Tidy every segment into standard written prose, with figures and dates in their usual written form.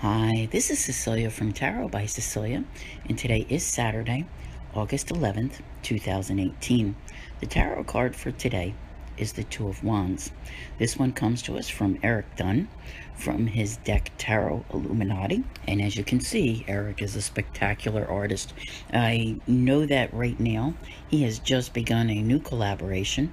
Hi, this is Cecilia from Tarot by Cecilia, and today is Saturday, August 11th, 2018. The tarot card for today is the Two of Wands. This one comes to us from Eric Dunn from his deck Tarot Illuminati, and as you can see, Eric is a spectacular artist. I know that right now he has just begun a new collaboration.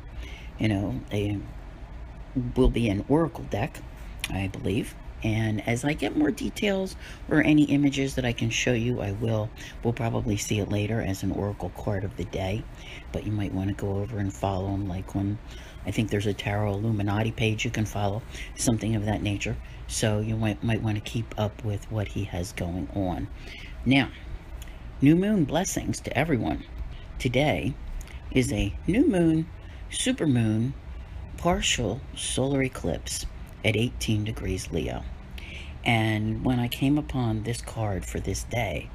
Will be an oracle deck, I believe. And as I get more details or any images that I can show you, we'll probably see it later as an oracle card of the day. But you might want to go over and follow him, like I think there's a Tarot Illuminati page you can follow, something of that nature. So you might want to keep up with what he has going on. Now, new moon blessings to everyone. Today is a new moon, supermoon, partial solar eclipse at 18 degrees Leo. And when I came upon this card for this day,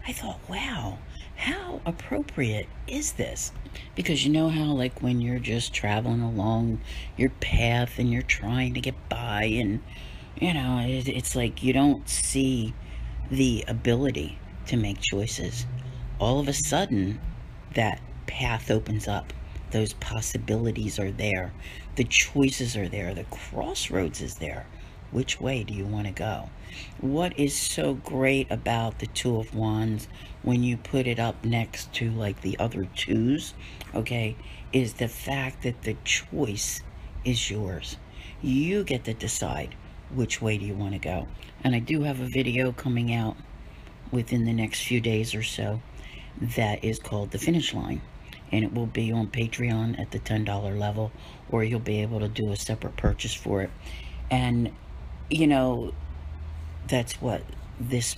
I thought, wow, how appropriate is this? Because you know how, like, when you're just traveling along your path and you're trying to get by, and it's like you don't see the ability to make choices. All of a sudden, that path opens up. Those possibilities are there. The choices are there. The crossroads is there. Which way do you want to go? What is so great about the Two of Wands when you put it up next to like the other twos, okay, is the fact that the choice is yours. You get to decide which way do you want to go. And I do have a video coming out within the next few days or so that is called The Finish Line. And it will be on Patreon at the $10 level, or you'll be able to do a separate purchase for it. And, that's what this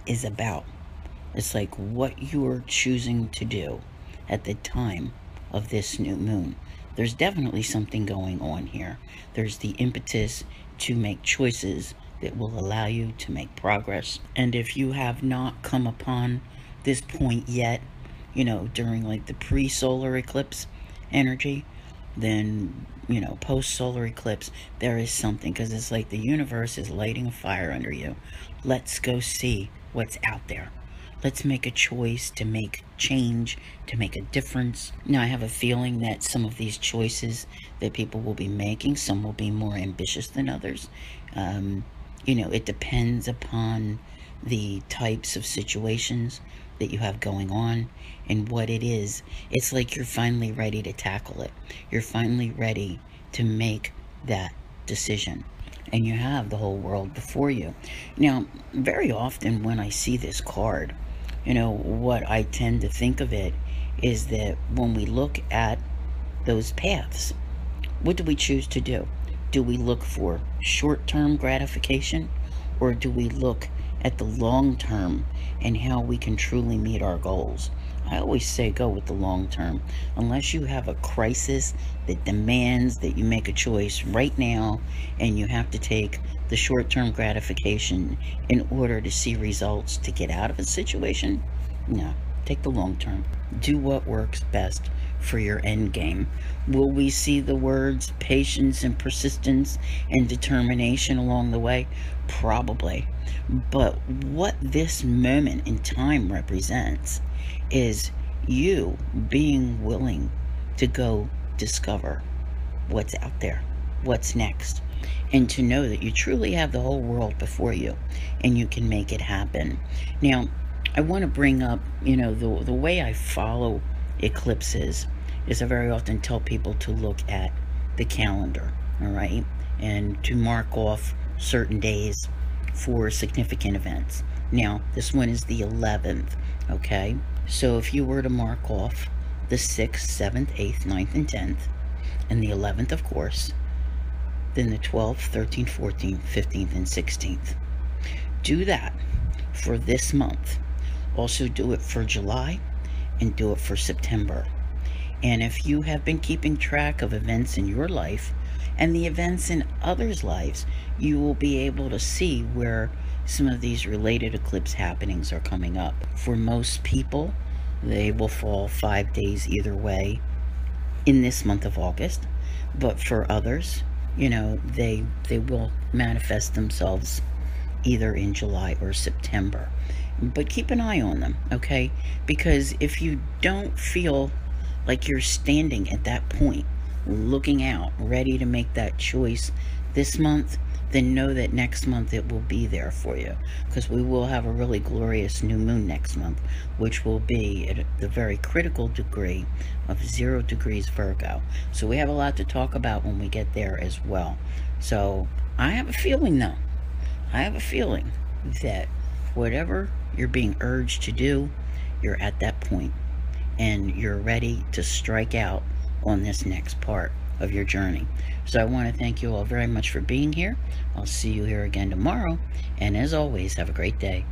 is about. It's like what you're choosing to do at the time of this new moon. There's definitely something going on here. There's the impetus to make choices that will allow you to make progress. And if you have not come upon this point yet, during like the pre-solar eclipse energy, then, post-solar eclipse, there is something, because it's like the universe is lighting a fire under you. Let's go see what's out there. Let's make a choice to make change, to make a difference. Now, I have a feeling that some of these choices that people will be making, some will be more ambitious than others. It depends upon the types of situations that you have going on and what it is. It's like you're finally ready to tackle it. You're finally ready to make that decision. And you have the whole world before you. Now, very often when I see this card, what I tend to think of it is that when we look at those paths, what do we choose to do? Do we look for short-term gratification, or do we look at the long term and how we can truly meet our goals? I always say go with the long term. Unless you have a crisis that demands that you make a choice right now and you have to take the short-term gratification in order to see results to get out of a situation, no, take the long term. Do what works best for your end game. Will we see the words patience and persistence and determination along the way? Probably. But what this moment in time represents is you being willing to go discover what's out there, what's next, and to know that you truly have the whole world before you and you can make it happen. Now, I want to bring up, the way I follow eclipses is I very often tell people to look at the calendar, all right, and to mark off certain days for significant events. Now, this one is the 11th, okay? So if you were to mark off the 6th, 7th, 8th, 9th, and 10th, and the 11th, of course, then the 12th, 13th, 14th, 15th, and 16th. Do that for this month. Also do it for July and do it for September. And if you have been keeping track of events in your life and the events in others' lives, you will be able to see where some of these related eclipse happenings are coming up. For most people, they will fall 5 days either way in this month of August. But for others, they will manifest themselves either in July or September. But keep an eye on them, okay? Because if you don't feel like you're standing at that point, looking out, ready to make that choice this month, then know that next month it will be there for you, because we will have a really glorious new moon next month, which will be at the very critical degree of 0 degrees Virgo. So we have a lot to talk about when we get there as well. So I have a feeling, though, I have a feeling that whatever you're being urged to do, you're at that point and you're ready to strike out on this next part of your journey. So I want to thank you all very much for being here. I'll see you here again tomorrow, and as always, have a great day.